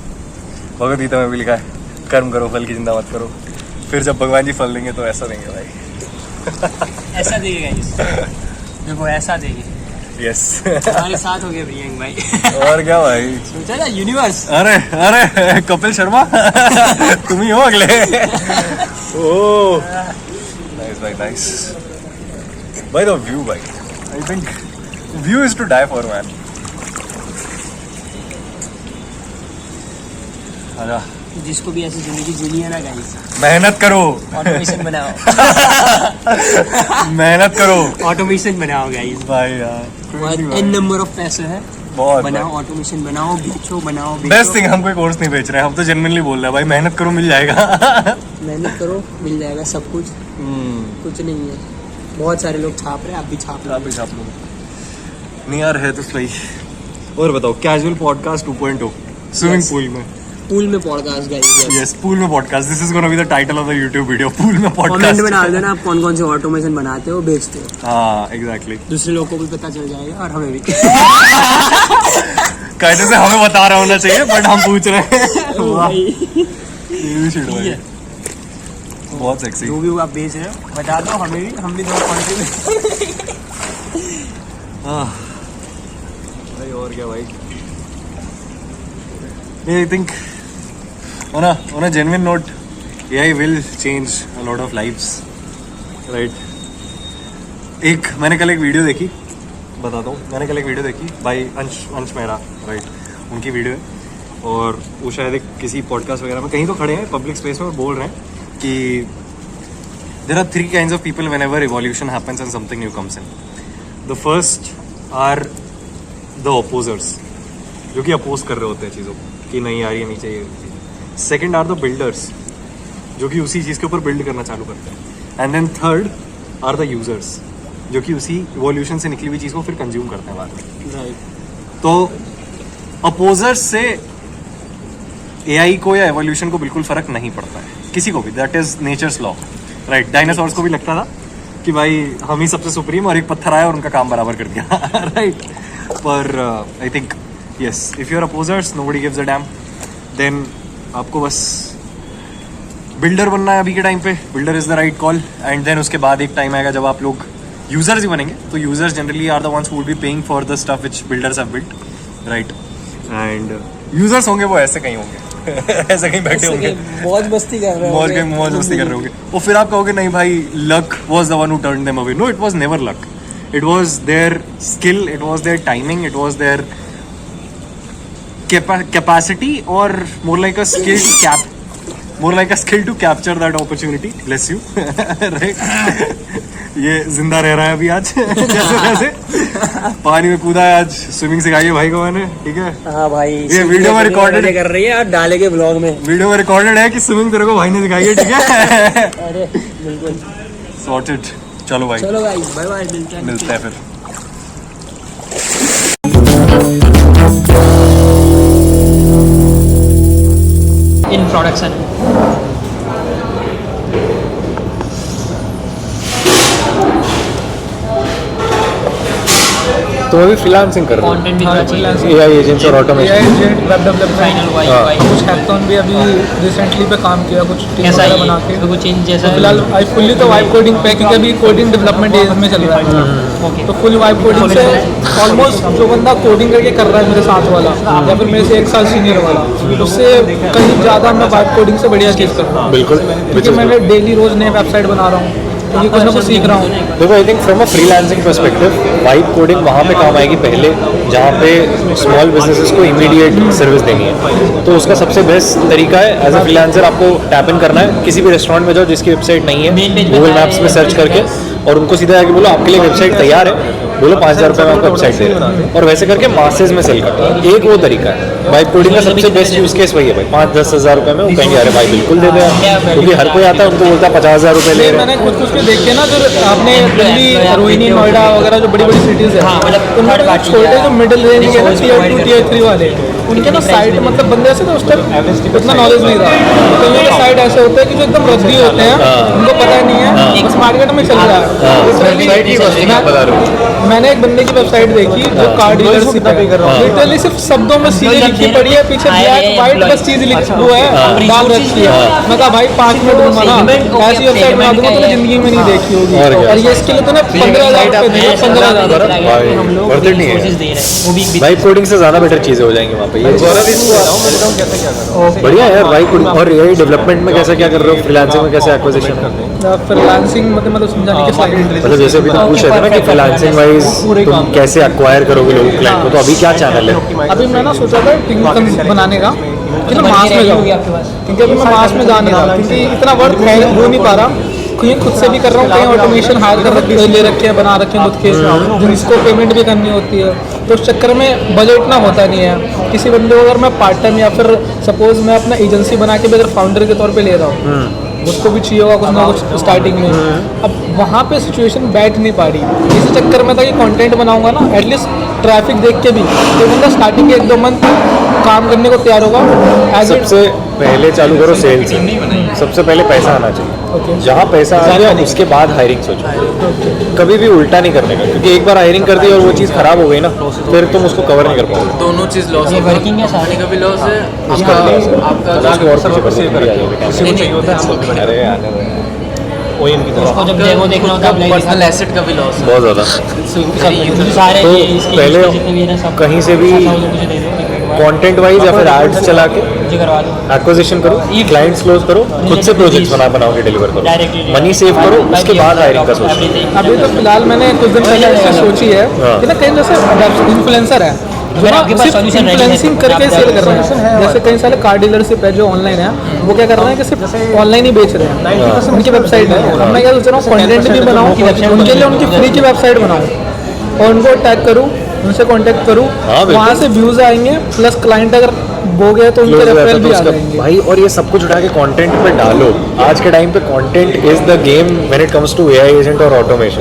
भगवद गीता में भी लिखा है कर्म करो फल की चिंता मत करो, फिर जब भगवान जी फल देंगे तो ऐसा देंगे भाई। ऐसा देंगे गाइस, देखो ऐसा देंगे। यस हमारे साथ हो गए प्रियंक भाई। और क्या भाई, सोचा ना यूनिवर्स। अरे अरे कपिल शर्मा तुम ही हो अगले। ओह नाइस भाई, नाइस भाई। द व्यू भाई, I think view is to die for man. आजा, जिसको भी ऐसी जिंदगी जीनी है ना गाइस, मेहनत करो, ऑटोमेशन बनाओ। मेहनत करो, ऑटोमेशन बनाओ गाइस भाई यार। एन नंबर ऑफ पैसे है, बहुत बनाओ ऑटोमेशन, बनाओ बेचो, बनाओ बेचो। बेस्ट थिंग, हम कोई कोर्स नहीं बेच रहे हैं, हम तो जेन्युइनली बोल रहे हैं भाई मेहनत करो मिल जाएगा। मेहनत करो मिल जाएगा सब कुछ, कुछ नहीं है। बहुत सारे लोग छाप रहे हैं, आप भी छाप लो। आप भी छाप लो। नहीं यार है तो सही। और बताओ, कैजुअल पॉडकास्ट 2.0 स्विमिंग पूल में। पूल में पॉडकास्ट गाइस। यस, पूल में podcast, this is gonna be the title of the YouTube video, pool में पॉडकास्ट। कमेंट में डाल देना आप कौन कौन से ऑटोमेशन बनाते हो, बेचते हो। हाँ एग्जैक्टली, दूसरे लोगों को भी पता चल जाएगा और हमें भी। कहने से हमें बता रहा होना चाहिए बट हम पूछ रहे हैं। भाई ये भी shit भाई। बहुत सेक्सी। जो भी आप बेच रहे हो बता दो हमें भी, हम भी थोड़ा कंट्रीब्यूट। भाई और क्या भाई, I think on a genuine note, AI will change a lot of lives, right? मैंने कल एक वीडियो देखी, बताता हूँ। मैंने कल एक वीडियो देखी भाई अंश मेहरा, राइट, उनकी वीडियो है। और वो शायद एक किसी पॉडकास्ट वगैरह में कहीं तो खड़े हैं पब्लिक स्पेस में और बोल रहे हैं कि there are 3 kinds of people whenever evolution happens and something new comes in. The first are the opposers, जो कि अपोज कर रहे होते हैं चीज़ों को कि नहीं यार ये नहीं चाहिए। सेकेंड आर द बिल्डर्स, जो कि उसी चीज़ के ऊपर बिल्ड करना चालू करते हैं। And then third are the users, जो कि उसी इवोल्यूशन से निकली हुई चीज़ को फिर कंज्यूम करते हैं बाद में। राइट। तो अपोजर्स से एआई को या एवोल्यूशन को बिल्कुल फर्क नहीं पड़ता है किसी को भी, that is nature's law, right. Dinosaurs को भी लगता था कि भाई हम ही सबसे सुप्रीम, और एक पत्थर आया और उनका काम बराबर कर दिया, राइट। पर I think yes, if you are opposers nobody gives a damn, then आपको बस बिल्डर बनना है अभी के टाइम पे। Builder is the right call. And then उसके बाद एक टाइम आएगा जब आप लोग यूजर्स ही बनेंगे, तो users generally are the ones who will be paying for the stuff which builders have built, right. And users होंगे वो ऐसे कहीं होंगे ऐसे कहीं बैठे होंगे, मौज मस्ती कर रहे होंगे, मौज मस्ती कर रहे होंगे। और फिर आप कहोगे नहीं भाई luck was the one who turned them away. No, it was never luck, it was their skill, it was their timing, it was their capacity, or more like a skill to capture that opportunity. Bless you. Right. ये जिंदा रह रहा है अभी आज जैसे जैसे पानी में कूदा है। आज स्विमिंग सिखाई है भाई को मैंने, ठीक है। हाँ भाई, ये वीडियो में रिकॉर्डेड कर रही है और डालेंगे ब्लॉग में। वीडियो में रिकॉर्डेड है कि स्विमिंग तेरे को भाई ने सिखाई है, ठीक है। अरे बिल्कुल। सॉर्टेड। चलो भाई, चलो भाई, बाय बाय, मिलते हैं फिर। In production. तो अभी फ्रीलांसिंग कर रहे हो, कंटेंट भी होना चाहिए। एआई एजेंट्स और automation. Agent web development final वाई हाँ। वाई कुछ हैकाथॉन भी अभी रिसेंटली पे काम किया, कुछ टीम कैसा वगैरह है बना के। इसमें कुछ चेंज जैसा तो फिलहाल आई फुल्ली तो वाइब कोडिंग पे, क्योंकि अभी कोडिंग डेवलपमेंट एज में चल रहा है। ओके। तो फुल वाइब कोडिंग से ऑलमोस्ट जो बंदा कोडिंग करके कर रहा है मेरे साथ वाला, या फिर मेरे से 1 साल सीनियर वाला, उससे कहीं ज़्यादा मैं वाइब कोडिंग से बढ़िया चीज़ कर रहा हूँ। बिल्कुल, क्योंकि मैं डेली रोज नए वेबसाइट बना रहा हूँ, क्योंकि कुछ ना कुछ सीख रहा हूँ। देखो I think from a freelancing perspective vibe coding वहाँ पे काम आएगी पहले जहाँ पे स्मॉल बिजनेसेस को इमीडिएट सर्विस देनी है। तो उसका सबसे बेस्ट तरीका है एज अ फ्रीलांसर आपको टैप इन करना है। किसी भी रेस्टोरेंट में जाओ जिसकी वेबसाइट नहीं है, गूगल मैप्स में सर्च करके और उनको सीधा आके बोलो आपके लिए वेबसाइट तैयार है, बोलो 5,000 रुपये में आपको वेबसाइट दे रहा है, और वैसे करके मासेज में सेल करता है। एक वो तरीका है। वाइब कोडिंग का सबसे बेस्ट यूज केस वही है भाई, 5-10 हज़ार रुपये में वो कहेंगे अरे भाई बिल्कुल दे दे, क्योंकि हर कोई आता है उनको बोलता है 50,000 रुपये ले रहे हैं। मैंने कुछ के देखे ना, जो आपने दिल्ली, रोहिणी, नोएडा वगैरह जो बड़ी बड़ी सिटीज है, उनमें जो छोटे जो मिडिल रेंज के ना Tier 2 Tier 3 वाले, उनके ना साइट मतलब बंदे ऐसे तो उस टाइम उतना नॉलेज नहीं रहा। तो कई साइट ऐसे होते हैं कि जो एकदम रद्दी होते हैं, उनको पता नहीं है, बस मार्केट में चल रहा है। मैंने एक बंदे की वेबसाइट देखी जो कार डीलरशिप है, लिटरली सिर्फ शब्दों में सीधे लिखी पड़ी है, पीछे ब्लैक व्हाइट बस चीज लिखी वो है, डाल रखी है। मैं कहा भाई 5 मिनट दूंगा ना, ऐसी वेबसाइट बना दूंगा तो जिंदगी में नहीं देखी होगी। और ये इसके लिए तो ना 15,000 रुपये दिए, 15,000। वर्थ इट नहीं है। वाइब कोडिंग से ज़्यादा बेटर चीज़ें हो जाएंगी वहाँ पे। ये बढ़िया है यार वाइब कोडिंग। और एआई डेवलपमेंट में कैसे क्या कर रहे हो, फ्रीलांसिंग में कैसे एक्विजिशन करते हैं? फ्रीलांसिंग मतलब समझाने के स्लाइड, मतलब जैसे अभी तुम पूछ रहे थे ना कि फ्रीलांसिंग वाइज तुम कैसे एक्वायर करोगे लोगों क्लाइंट को, तो अभी क्या चैनल है? अभी मैं ना सोचा था टीम बनाने का, कि ना मास में जाऊँ, क्योंकि अभी मैं मास में जाने रहा, क्योंकि इतना वर्क हो नहीं पा रहा। कहीं खुद से भी कर रहा हूँ, कहीं ऑटोमेशन हायर कर रखे ले रखे हैं, बना रखे हैं खुद के, जिसको पेमेंट भी करनी होती है। तो उस चक्कर में बजट इतना होता नहीं है। किसी बंदे को अगर मैं पार्ट टाइम या फिर सपोज मैं अपना एजेंसी बना के भी अगर फाउंडर के तौर पे ले रहा हूँ, उसको भी चाहिए होगा कुछ ना कुछ स्टार्टिंग में। अब वहाँ पे सिचुएशन बैठ नहीं पा रही, इसी चक्कर में था कि कंटेंट बनाऊंगा ना, एटलीस्ट ट्रैफिक देख के भी तो बंदा स्टार्टिंग के 1-2 मंथ काम करने को तैयार होगा। सबसे पहले चालू करो सेल्स से, सबसे पहले पैसा आना चाहिए। जहाँ पैसा आ गया उसके बाद हायरिंग सोचो, कभी भी उल्टा नहीं करने का, क्योंकि एक बार हायरिंग कर दी और वो चीज़ खराब हो गई ना, फिर तुम उसको कवर नहीं कर पाओगे। दोनों चीज लॉस है, वर्किंग है, सामने का भी लॉस है, उसका आपका अरे आने दो। वही इनकी तरफ उसको जब डेमो देखना होता है पर्सनल एसेट का भी लॉस है। बहुत ज़्यादा। सारे तो इसके पहले जितने भी है ना सब कहीं से भी मुझे दे दो, कंटेंट वाइज या फिर एड्स चला के मुझे करवा दो। एक्विजिशन करो, क्लाइंट्स क्लोज करो, खुद से प्रोजेक्ट्स बनाओ के डिलीवर करो, मनी सेव करो, उसके बाद हायरिंग का सोचो। अभी तो फिलहाल मैंने कुछ दिन पहले ऐसा सोची है कि ना कहीं जैसे इन्फ्लुएंसर है जो ना सिर्फ इन्फ्लुएंसिंग करके सेल कर रहे हैं। जैसे कई सारे कार डीलरशिप है जो ऑनलाइन है, वो क्या कर रहे हैं कि सिर्फ ऑनलाइन ही बेच रहे हैं, उनकी वेबसाइट है। अब मैं क्या सोच रहा हूँ कंटेंट भी बनाऊँ उनके लिए, उनकी फ्री की वेबसाइट बनाऊँ और उनको टैग करूँ, उनसे कांटेक्ट करूँ, वहाँ से व्यूज आएंगे, प्लस क्लाइंट अगर हो गए तो उनके रेफरल भी आ जाएंगे भाई। और ये सब कुछ उठा के कंटेंट पे डालो। आज के टाइम पे content is the game when it comes to AI agent और ऑटोमेशन।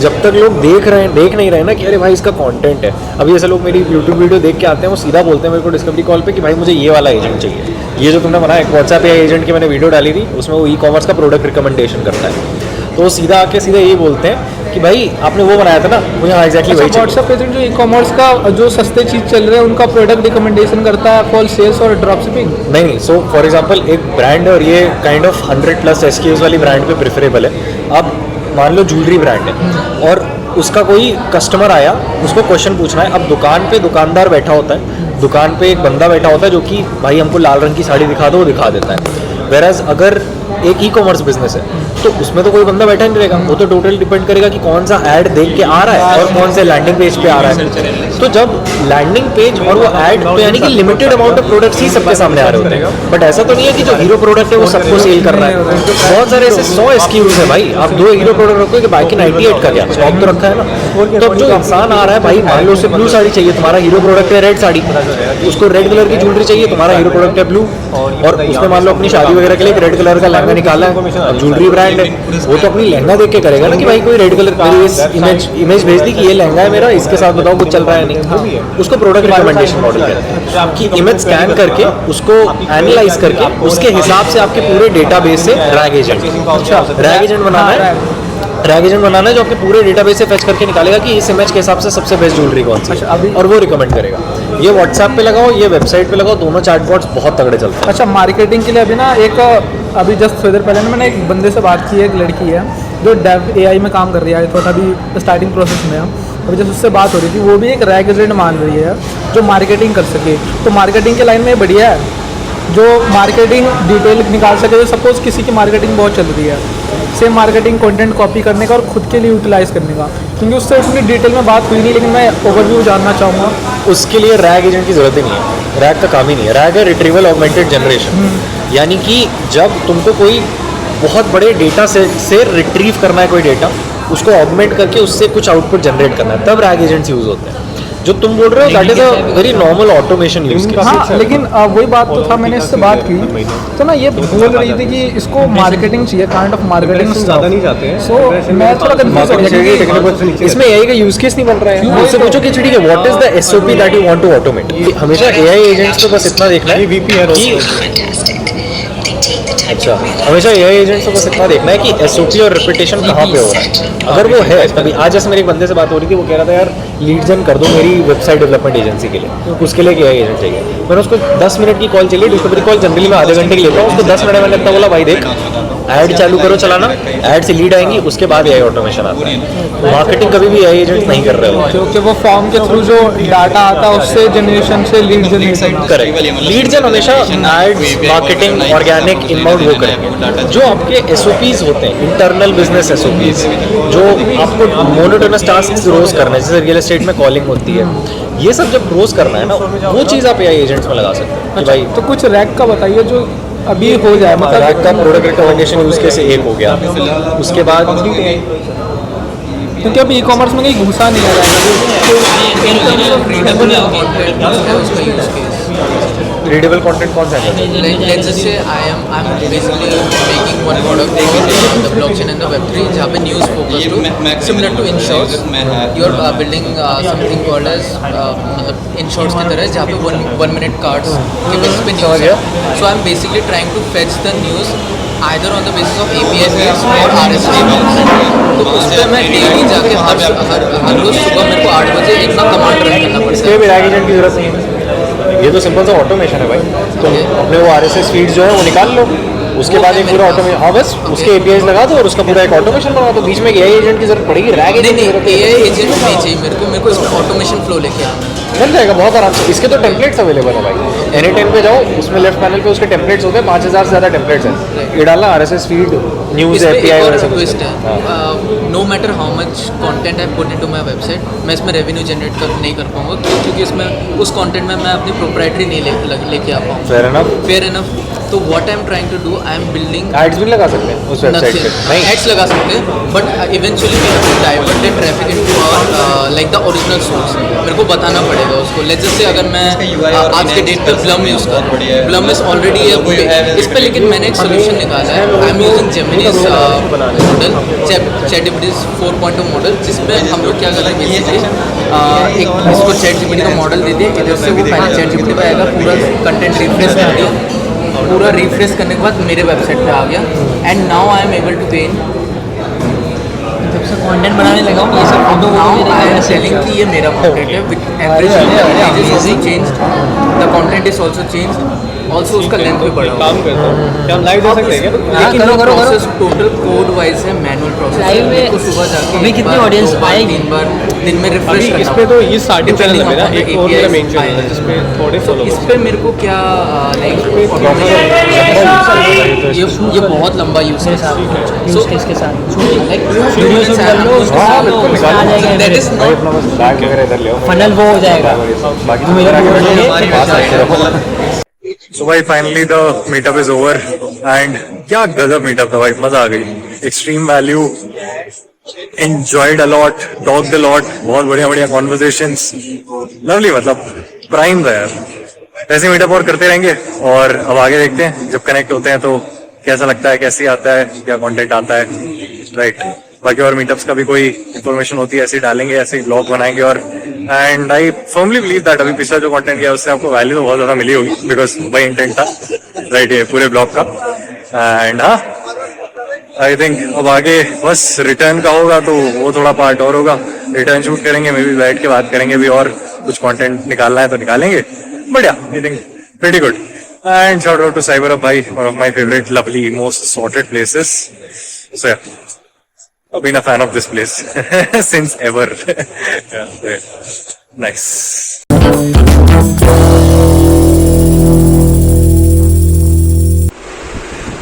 जब तक लोग देख नहीं रहे ना कि अरे भाई इसका कंटेंट है। अभी ऐसे लोग मेरी यूट्यूब वीडियो देख के आते हैं, वो सीधा बोलते हैं मेरे को डिस्कवरी कॉल पे कि भाई मुझे ये वाला एजेंट चाहिए। ये जो तुमने बनाया, एक व्हाट्सएप एआई एजेंट की मैंने वीडियो डाली थी, उसमें वो ई-कॉमर्स का प्रोडक्ट रिकमेंडेशन करता है। तो वो सीधा आके सीधा यही बोलते हैं कि भाई आपने वो बनाया था ना, मुझे हाँ एग्जैक्टली वही चाहिए। व्हाट्सएप एजेंट जो ई-कॉमर्स का जो सस्ते चीज चल रहे हैं उनका प्रोडक्ट रिकमेंडेशन करता है फॉर सेल्स और ड्रॉप शिपिंग? नहीं। सो फॉर एग्जांपल एक ब्रांड, और ये काइंड ऑफ 100+ SKUs वाली ब्रांड पे प्रेफरेबल है। अब मान लो ज्वेलरी ब्रांड है और उसका कोई कस्टमर आया, उसको क्वेश्चन पूछना है। अब दुकान पे दुकानदार बैठा होता है, दुकान पे एक बंदा बैठा होता है जो कि भाई हमको लाल रंग की साड़ी दिखा दो, वो दिखा देता है। वेराज अगर एक ई कॉमर्स बिजनेस है तो उसमें तो कोई बंदा बैठा नहीं रहेगा, वो तो टोटल डिपेंड करेगा कि कौन सा ऐड देख के आ रहा है और कौन से लैंडिंग पेज पे आ रहा है। तो जब लैंडिंग पेज और वो ऐड तो यानी कि लिमिटेड अमाउंट ऑफ प्रोडक्ट्स ही सबके सामने आ रहे होते हैं, बट ऐसा तो नहीं है कि जो हीरो प्रोडक्ट है वो सबको सेल कर रहा है। बहुत सारे ऐसे 100 SKUs है भाई, आप 2 हीरो प्रोडक्ट रखो कि बाकी 98 का क्या स्टॉक तो रखा है ना। तो अब जो इंसान आ रहा है भाई, मान लो उसे ब्लू साड़ी चाहिए, तुम्हारा हीरो प्रोडक्ट है रेड साड़ी, उसको रेड कलर की ज्वेलरी चाहिए, तुम्हारा हीरो प्रोडक्ट है ब्लू, और उसने मान लो अपनी शादी वगैरह के लिए रेड कलर का लहंगा निकाला है, ज्वेलरी ब्रांड है, वो तो अपनी लहंगा देख के करेगा ना कि भाई कोई रेड कलर, मेरी इस इमेज भेज दी कि ये लहंगा है मेरा, इसके साथ बताओ कुछ चल रहा है नहीं। उसको प्रोडक्ट रिकमेंडेशन मॉडल कहते हैं कि इमेज स्कैन करके उसको एनालाइज करके उसके हिसाब से आपके पूरे डेटाबेस से रैग एजेंट बनाना है जो आपके पूरे डेटाबेस से फेच करके निकालेगा कि इस इमेज के हिसाब से सबसे बेस्ट ज्वेलरी कौन सी है, और वो रिकमेंड करेगा। ये व्हाट्सएप पे लगाओ, ये वेबसाइट पे लगाओ, दोनों चैटबॉट्स बहुत तगड़े चलते हैं। अच्छा, मार्केटिंग के लिए अभी ना अभी जस्ट थोड़ी देर पहले ना मैंने एक बंदे से बात की है, एक लड़की है जो डेव AI में काम कर रही है, थोड़ा अभी स्टार्टिंग प्रोसेस में है। अभी जब उससे बात हो रही थी, वो भी एक रैग एजेंट मान रही है जो मार्केटिंग कर सके। तो मार्केटिंग के लाइन में बढ़िया है जो मार्केटिंग डिटेल निकाल सके। सपोज किसी की मार्केटिंग बहुत चल रही है, सेम मार्केटिंग कंटेंट कॉपी करने का और खुद के लिए यूटिलाइज करने का, क्योंकि उससे उतनी डिटेल में बात हुई नहीं, लेकिन मैं ओवरव्यू जानना चाहूँगा। उसके लिए रैग एजेंट की जरूरत ही नहीं है, रैग का काम ही नहीं है। रैग है रिट्रीवल ऑगमेंटेड जनरेशन, यानी कि जब तुमको कोई बहुत बड़े डेटा सेट से रिट्रीव करना है कोई डेटा, उसको ऑगमेंट करके उससे कुछ आउटपुट जनरेट करना है, तब रैग एजेंट्स यूज होते हैं। जो तुम बोल रहे हो that is a very normal automation use case. हाँ, लेकिन वही बात तो था, मैंने इससे बात की तो ना ये बोल रही थी कि इसको मार्केटिंग चाहिए, काइंड ऑफ मार्केटिंग ज़्यादा नहीं चाहते हैं। सो मैं थोड़ा कंफ्यूज हो गया, इसमें AI का यूज केस नहीं बन रहा है। मुझसे पूछो कि ठीक है, what is the SOP that you want to automate. हमेशा AI एजेंट्स को बस इतना देखना है कि अच्छा, हमेशा AI एजेंट्स को बस इतना देखना है कि SOP और रिपीटेशन कहाँ पे हो रहा है। अगर वो है, तभी आज जैसे मेरे एक बंदे से बात हो रही थी, वो कह रहा था यार लीड जन कर दो मेरी वेबसाइट डेवलपमेंट एजेंसी के लिए, उसके लिए AI एजेंट चाहिए। मैंने उसको 10 मिनट की कॉल चाहिए, डिस्कवरी कॉल जनरली मैं आधे घंटे की लेता हूँ, उसको 10 मिनट मैंने इतना बोला भाई देख ऐड चालू करो चलाना, ऐड से लीड आएंगी, उसके बाद AI ऑटोमेशन आता है। मार्केटिंग कभी भी AI एजेंट्स नहीं कर रहे हो, क्योंकि वो फॉर्म के थ्रू जो डाटा आता है उससे जनरेशन से लीड जनरेशन। करेक्ट, लीड जन हमेशा एड्स, मार्केटिंग, ऑर्गेनिक, इनबाउंड वो करेंगे। जो आपके SOPs होते हैं, इंटरनल बिजनेस SOPs, जो आपको मोनोटोनस टास्क रोज करना है, जैसे रियल एस्टेट में कॉलिंग होती है, ये सब जब रोज करना है ना, वो चीज़ आप AI एजेंट्स में लगा सकते हैं कि भाई। तो कुछ रैक का बताइए जो अभी हो जाए, मतलब रैक का प्रोडक्ट रिकमेंडेशन यूज केस एक हो गया, उसके बाद क्योंकि अभी ई-कॉमर्स में कहीं घुसा नहीं आ रहा रीडेबल कंटेंट कौन सा है? Let's just say I'm basically making one product for the blockchain and the Web3 जहाँ पे news focus to similar to InShorts. You're building something called as मतलब InShorts की तरह जहाँ पे one minute cards के basis पे news है. So I'm basically trying to fetch the news either on the basis of API feeds or RSS feeds. तो उस पर मैं डेली जाके हर रोज सुबह मेरे को 8 बजे इतना कमांड रन करना पड़ता है। इसके भी रैग एजेंट की जरूरत नहीं है, ये तो सिंपल सा ऑटोमेशन है भाई। तो अपने वो RSS फीड्स जो है वो निकाल लो, उसके बाद एक पूरा ऑटोमेशन, हाँ बस उसके APIs लगा दो और उसका पूरा एक ऑटोमेशन बना दो। बीच में AI एजेंट की जरूरत पड़ेगी, रैग एजेंट की जरूरत AI एजेंट नहीं चाहिए मेरे को इसमें ऑटोमेशन फ्लो लेके आना मिल जाएगा बहुत आराम से। इसके तो टेम्पलेट्स अवेलेबल है भाई, Anytime पे जाओ, उसमें लेफ्ट पैनल पे उसके टेम्पलेट्स होते हैं, 5000 से ज़्यादा टेम्पलेट्स हैं। ये डालना RSS फीड, न्यूज़, API और सब ट्विस्ट है। No matter how much content I put into my website, मैं इसमें रेवेन्यू जनरेट नहीं कर पाऊंगा क्योंकि इसमें उस कंटेंट में मैं अपनी प्रोप्राइटरी नहीं लेके आ पाऊंगा। Fair enough. तो what I am trying to do, I am building ads भी लगा सकते हैं उस वेबसाइट पे, नहीं एड्स लगा सकते हैं, but eventually we have to divert the traffic into our like the original source. मेरे को बताना पड़ेगा उसको। लेट्स जस्ट से अगर मैं आज के डेट पे ब्लम यूज़ कर रहा हूँ, ब्लम इज ऑलरेडी इस पे, लेकिन मैंने एक सोल्यूशन निकाला है। I am using Gemini's model, ChatGPT 4.0 model, जिसमें हम लोग क्या कर रहे हैं बेसिकली एक इसको ChatGPT का मॉडल दे दिया, इधर से वो पहले ChatGPT पे आएगा, पूरा कंटेंट रिफ्रेश कर दिया, पूरा रिफ्रेश करने के बाद मेरे वेबसाइट पे आ गया, and now I am able to pay in. जब से कंटेंट बनाने लगा हूँ ये सब photo now I am selling कि ये मेरा कंटेंट है, with everything is also changed, the content is also changed, also उसका लेंथ भी बढ़ा हुआ काम करता हूँ, क्या हम लाइव दे सकते हैं क्या? लेकिन वो प्रोसेस टोटल कोड वाइज है, मैनुअल प्रोसेस Live में को सुबह जाके अभी एक कितनी बार, audience 2 बार, आएगी? 3 बार दिन में अभी रिफ्रेश इस करना पे तो होता ये स्टार्टिंग चैनल है मेरा, Depending एक on और मेरा APIs मेन चैनल है आए हैं। जिसपे थोड़े है। फॉलो इस पे मेरे को क्या लाइक ये बहुत लंबा यूज है यूज केस के साथ लाइक वीडियो शूट कर लो उसके साथ तो उसमें आ जाएगा दैट इज भाई अपना बस बैग वगैरह इधर ले आओ, फनल वो हो जाएगा बाकी जो मेरे को बोलेंगे सो भाई finally the meetup is over and क्या गजब मीटअप था भाई, मजा आ गई, extreme value, enjoyed a lot, talked a lot, बहुत बढ़िया बढ़िया कॉन्वर्सेशंस, लवली, मतलब प्राइम था यार। ऐसे मीटअप और करते रहेंगे और अब आगे देखते हैं जब कनेक्ट होते हैं तो कैसा लगता है, कैसे आता है, क्या कंटेंट आता है, राइट। बाकी और मीटअप्स का भी कोई इन्फॉर्मेशन होती है ऐसे ही डालेंगे, ऐसे ही ब्लॉग बनाएंगे और and I firmly believe that अभी पिछला जो कंटेंट किया उससे आपको वैल्यू तो बहुत ज्यादा मिली होगी बिकॉज वही इंटेंट था, राइट, ये पूरे ब्लॉग का। एंड हाँ, आई थिंक अब आगे बस रिटर्न का होगा तो वो थोड़ा पार्ट और होगा, रिटर्न शूट करेंगे, मे बी बैठ के बात करेंगे भी और कुछ कंटेंट निकालना है तो निकालेंगे, बढ़िया, I think pretty good. And shout out to cyber hub भाई, one of my favourite lovely most sorted places, so yeah I've been a fan of this place since ever. Yeah, nice.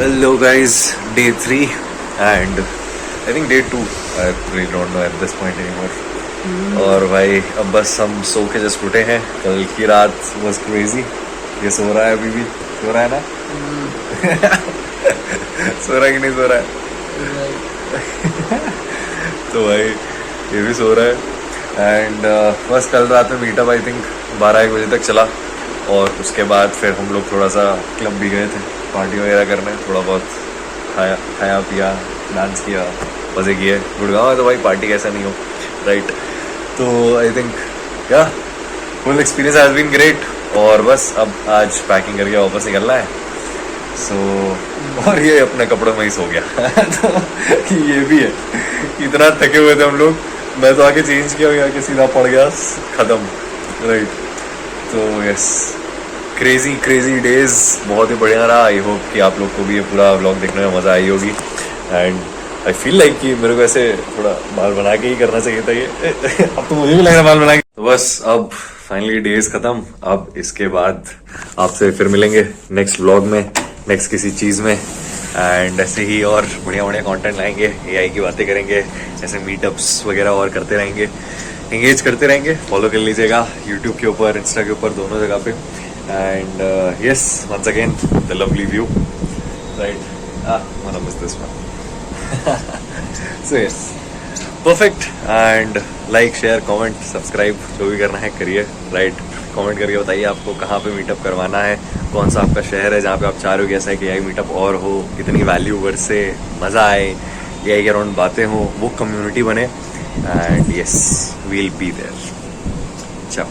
Hello guys, day 3 and I think day 2. I really don't know at this point anymore. और भाई अब बस हम सो के जस्ट उठे हैं, कल की रात was crazy. ये सो रहा है अभी भी, सो रहा है ना? सो रहा है कि नहीं सो रहा है? तो भाई ये भी सो रहा है एंड बस कल रात में मीटअप आई थिंक 12-1 बजे तक चला और उसके बाद फिर हम लोग थोड़ा सा क्लब भी गए थे पार्टी वगैरह करने, थोड़ा बहुत खाया पिया, डांस किया, मज़े किए। गुड़गांव है तो भाई पार्टी कैसा नहीं हो, राइट। तो I think yeah full experience has been great और बस अब आज पैकिंग करके वापस निकलना है। सो और ये अपने कपड़ों में ही सो गया तो ये भी है, इतना थके हुए थे हम लोग, मैं तो आके चेंज किया और आके सीधा पड़ गया, खत्म, राइट। तो यस, क्रेजी डेज, बहुत ही बढ़िया रहा। आई होप कि आप लोग को भी ये पूरा व्लॉग देखने में मज़ा आई होगी एंड आई फील लाइक कि मेरे को ऐसे थोड़ा बाल बना के ही करना चाहिए था ये अब तो मुझे भी लग रहा है बाल बना के। तो बस अब फाइनली डेज खत्म, अब इसके बाद आपसे फिर मिलेंगे नेक्स्ट व्लॉग में, नेक्स्ट किसी चीज़ में एंड ऐसे ही और बढ़िया बढ़िया कंटेंट लाएंगे, एआई की बातें करेंगे, ऐसे मीटअप्स वगैरह और करते रहेंगे, एंगेज करते रहेंगे। फॉलो कर लीजिएगा यूट्यूब के ऊपर, इंस्टा के ऊपर, दोनों जगह पे। And yes, once again the lovely view, right, one of this one. So yes, perfect. And like, share, comment, subscribe जो भी करना है करिए, राइट। कमेंट करके बताइए आपको कहाँ पे मीटअप करवाना है, कौन सा आपका शहर है जहाँ पे आप चाह रहे हो कि ऐसा एक एआई मीटअप और हो, इतनी वैल्यू से मज़ा आए, एआई के अराउंड बातें हो, वो कम्युनिटी बने and yes, we'll be there. चाओ।